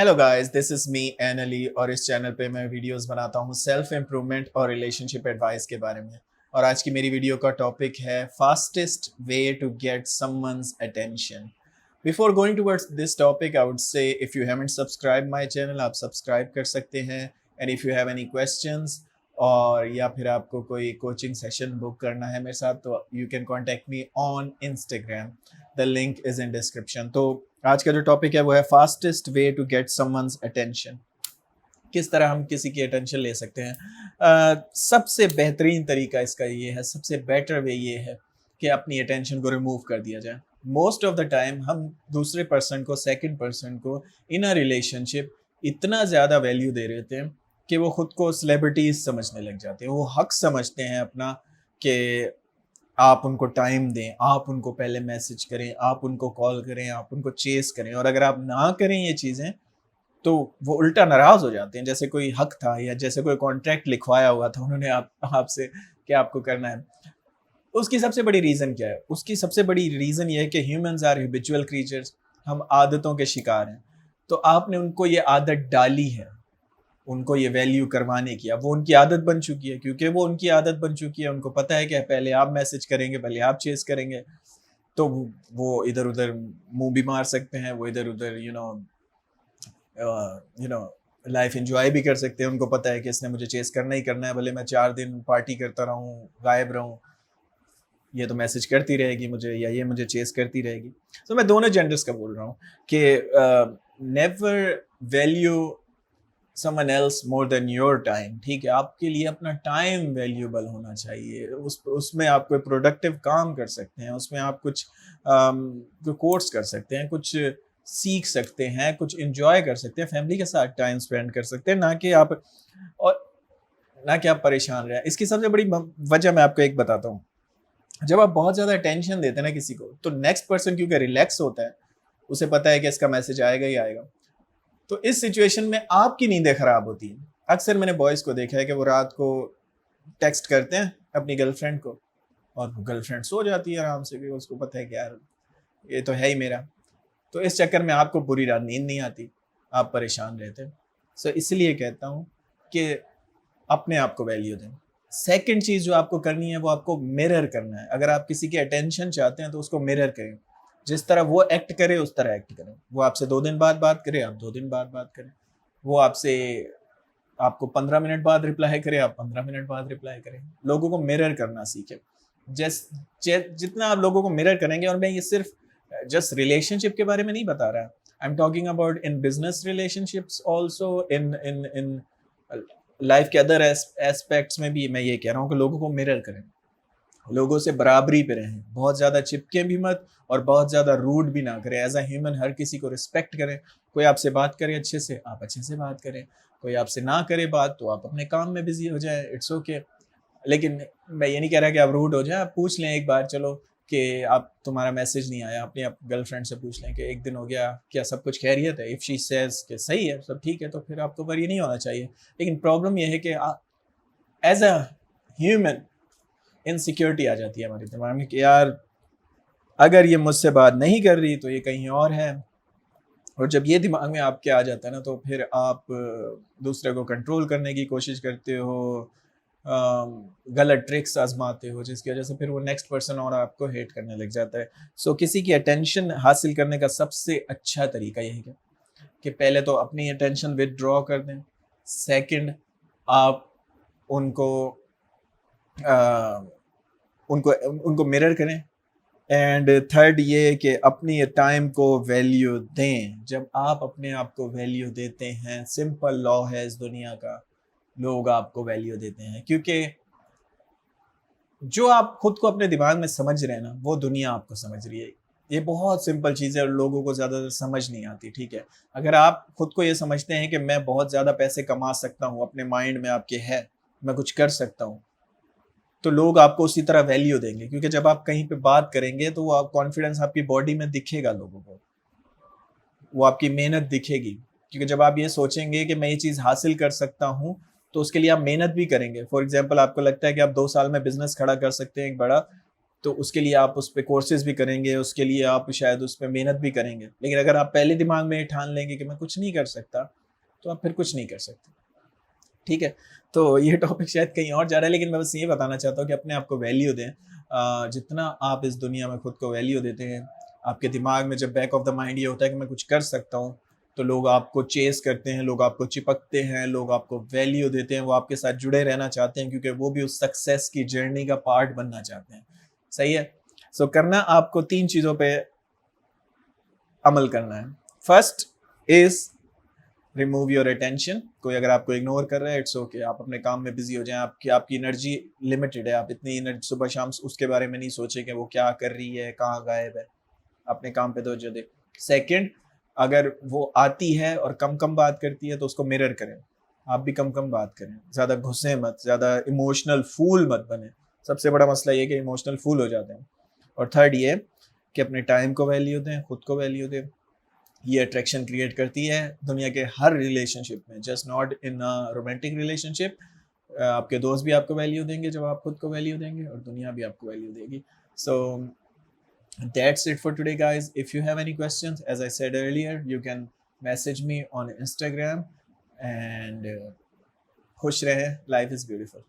Hello guys, this is me an Ali और इस channel पे मैं वीडियोस बनाता हूँ सेल्फ इम्प्रूवमेंट और रिलेशनशिप एडवाइस के बारे में। और आज की मेरी वीडियो का टॉपिक है fastest way to get someone's attention. Before going towards this topic I would say if you haven't subscribe my channel आप सब्सक्राइब कर सकते हैं। And if you have any questions और या फिर आपको कोई कोचिंग सेशन बुक करना है मेरे साथ तो you can contact me on Instagram. The link is in description. तो आज का जो टॉपिक है वो है fastest way to get someone's attention. किस तरह हम किसी की अटेंशन ले सकते हैं। सबसे बेहतरीन तरीका इसका ये है, सबसे बेटर वे ये है कि अपनी अटेंशन को रिमूव कर दिया जाए। मोस्ट ऑफ द टाइम हम दूसरे पर्सन को, सेकंड पर्सन को इन अ रिलेशनशिप इतना ज़्यादा वैल्यू दे रहे थे कि वो खुद को सेलिब्रिटीज समझने लग जाते हैं। वो हक समझते हैं अपना कि आप उनको टाइम दें, आप उनको पहले मैसेज करें, आप उनको कॉल करें, आप उनको चेस करें। और अगर आप ना करें ये चीज़ें तो वो उल्टा नाराज़ हो जाते हैं, जैसे कोई हक था या जैसे कोई कॉन्ट्रैक्ट लिखवाया हुआ था उन्होंने आपसे कि आपको करना है। उसकी सबसे बड़ी रीज़न क्या है? उसकी सबसे बड़ी रीज़न ये है कि ह्यूमन्स आर हैबिचुअल क्रीचर्स, हम आदतों के शिकार हैं। तो आपने उनको ये आदत डाली है, उनको ये वैल्यू करवाने की। अब वो उनकी आदत बन चुकी है, क्योंकि वो उनकी आदत बन चुकी है, उनको पता है कि पहले आप मैसेज करेंगे, पहले आप चेस करेंगे, तो वो इधर-उधर मुँह भी मार सकते हैं, वो इधर-उधर लाइफ एंजॉय भी कर सकते हैं। उनको पता है कि इसने मुझे चेस करना ही करना है, भले मैं 4 दिन पार्टी करता रहूँ, गायब रहूँ, ये तो मैसेज करती रहेगी मुझे या ये मुझे चेस करती रहेगी। तो मैं दोनों जेंडर्स का बोल रहा हूँ कि never value someone else more than your time. ठीक है, आपके लिए अपना टाइम वैल्यूएबल होना चाहिए। उसमें आप कोई प्रोडक्टिव काम कर सकते हैं, उसमें आप कुछ कोर्स कर सकते हैं, कुछ सीख सकते हैं, कुछ एंजॉय कर सकते हैं, फैमिली के साथ टाइम स्पेंड कर सकते हैं, और ना कि आप परेशान रहें। इसकी सबसे बड़ी वजह मैं आपको एक बताता हूँ। जब आप बहुत ज़्यादा अटेंशन देते हैं ना किसी को, तो नेक्स्ट पर्सन क्योंकि रिलैक्स होता है, उसे पता है कि इसका मैसेज आएगा ही आएगा। तो इस सिचुएशन में आपकी नींदें खराब होती हैं। अक्सर मैंने बॉयज़ को देखा है कि वो रात को टेक्स्ट करते हैं अपनी गर्लफ्रेंड को और वो गर्लफ्रेंड सो जाती है आराम से, क्योंकि उसको पता है कि यार ये तो है ही मेरा। तो इस चक्कर में आपको पूरी रात नींद नहीं आती, आप परेशान रहते हैं। सो इसलिए कहता हूँ कि अपने आप को वैल्यू दें। सेकंड चीज़ जो आपको करनी है वो आपको मिरर करना है। अगर आप किसी की अटेंशन चाहते हैं तो उसको मिरर करें। जिस तरह वो एक्ट करे उस तरह एक्ट करें। वो आपसे 2 दिन बाद बात करे, आप 2 दिन बाद बात करें। वो आपको 15 मिनट बाद रिप्लाई करे, आप 15 मिनट बाद रिप्लाई करें। लोगों को मिरर करना सीखें। जितना आप लोगों को मिरर करेंगे, और मैं ये सिर्फ जस्ट रिलेशनशिप के बारे में नहीं बता रहा, I am talking about in business relationships also, in life के अदर एस्पेक्ट्स में भी मैं ये कह रहा हूँ कि लोगों को मिरर करें, लोगों से बराबरी पे रहें, बहुत ज़्यादा चिपके भी मत और बहुत ज़्यादा रूड भी ना करें। एज अ ह्यूमन हर किसी को रिस्पेक्ट करें। कोई आपसे बात करे अच्छे से, आप अच्छे से बात करें। कोई आपसे ना करे बात तो आप अपने काम में बिजी हो जाए, इट्स ओके। लेकिन मैं ये नहीं कह रहा कि आप रूड हो जाए। आप पूछ लें एक बार, चलो कि आप तुम्हारा मैसेज नहीं आया, अपनी गर्लफ्रेंड से पूछ लें कि एक दिन हो गया, क्या सब कुछ खैरियत है? इफ़ शी सेज कि सही है, सब ठीक है, तो फिर आपको वरी नहीं होना चाहिए। लेकिन प्रॉब्लम ये है कि एज अ ह्यूमन इनसिक्योरिटी आ जाती है हमारे दिमाग में कि यार अगर ये मुझसे बात नहीं कर रही तो ये कहीं और है। और जब ये दिमाग में आपके आ जाता है ना, तो फिर आप दूसरे को कंट्रोल करने की कोशिश करते हो, गलत ट्रिक्स आजमाते हो, जिसकी वजह से फिर वो नेक्स्ट पर्सन और आपको हेट करने लग जाता है। सो किसी की अटेंशन हासिल करने का सबसे अच्छा तरीका यही है कि पहले तो अपनी अटेंशन विदड्रॉ कर दें। सेकंड, आप उनको उनको उनको मिरर करें। एंड थर्ड ये कि अपनी टाइम को वैल्यू दें। जब आप अपने आप को वैल्यू देते हैं, सिंपल लॉ है इस दुनिया का, लोग आपको वैल्यू देते हैं। क्योंकि जो आप खुद को अपने दिमाग में समझ रहे हैं ना, वो दुनिया आपको समझ रही है। ये बहुत सिंपल चीज़ है और लोगों को ज़्यादातर समझ नहीं आती। ठीक है, अगर आप खुद को ये समझते हैं कि मैं बहुत ज़्यादा पैसे कमा सकता हूँ, अपने माइंड में आपके है मैं कुछ कर सकता हूँ, तो लोग आपको उसी तरह वैल्यू देंगे। क्योंकि जब आप कहीं पे बात करेंगे तो वो आप कॉन्फिडेंस आपकी बॉडी में दिखेगा, लोगों को वो आपकी मेहनत दिखेगी। क्योंकि जब आप ये सोचेंगे कि मैं ये चीज़ हासिल कर सकता हूँ, तो उसके लिए आप मेहनत भी करेंगे। फॉर एग्जाम्पल, आपको लगता है कि आप 2 साल में बिजनेस खड़ा कर सकते हैं एक बड़ा, تو اس کے لیے آپ اس پہ کورسز بھی کریں گے, اس کے لیے آپ شاید اس پہ محنت بھی کریں گے. لیکن اگر آپ پہلے دماغ میں ٹھان لیں گے کہ میں کچھ نہیں کر سکتا, تو آپ پھر کچھ نہیں کر سکتے. ٹھیک ہے, تو یہ ٹاپک شاید کہیں اور جا رہا ہے, لیکن میں بس یہ بتانا چاہتا ہوں کہ اپنے آپ کو ویلیو دیں. جتنا آپ اس دنیا میں خود کو ویلیو دیتے ہیں, آپ کے دماغ میں جب بیک آف دا مائنڈ یہ ہوتا ہے کہ میں کچھ کر سکتا ہوں, تو لوگ آپ کو چیز کرتے ہیں, لوگ آپ کو چپکتے ہیں, لوگ آپ کو ویلیو دیتے ہیں, وہ آپ کے ساتھ جڑے رہنا چاہتے ہیں, کیونکہ وہ بھی اس سکسیس کی جرنی کا پارٹ بننا چاہتے ہیں. صحیح ہے. سو کرنا آپ کو 3 چیزوں پہ عمل کرنا ہے. First is remove your attention. کوئی اگر آپ کو اگنور کر رہا ہے, اٹس اوکے, آپ اپنے کام میں بزی ہو جائیں. آپ کی انرجی لمیٹڈ ہے, آپ اتنی انرجی صبح شام اس کے بارے میں نہیں سوچیں کہ وہ کیا کر رہی ہے, کہاں غائب ہے. اپنے کام پہ توجہ دیں. سیکنڈ, اگر وہ آتی ہے اور کم بات کرتی ہے تو اس کو مرر کریں, آپ بھی کم بات کریں, زیادہ گھسیں مت, زیادہ ایموشنل فول مت بنیں. سب سے بڑا مسئلہ یہ کہ ایموشنل فول ہو جاتے ہیں. اور تھرڈ یہ کہ اپنے ٹائم کو ویلیو دیں, خود کو ویلیو دیں. یہ اٹریکشن کریٹ کرتی ہے دنیا کے ہر ریلیشن شپ میں, just not in romantic relationship. آپ کے دوست بھی آپ کو ویلیو دیں گے جب آپ خود کو ویلیو دیں گے, اور دنیا بھی آپ کو ویلیو دے گی. سو that's it for today, guys. If you have any questions, as I said earlier, you can message me on Instagram. And خوش رہیں, life is beautiful.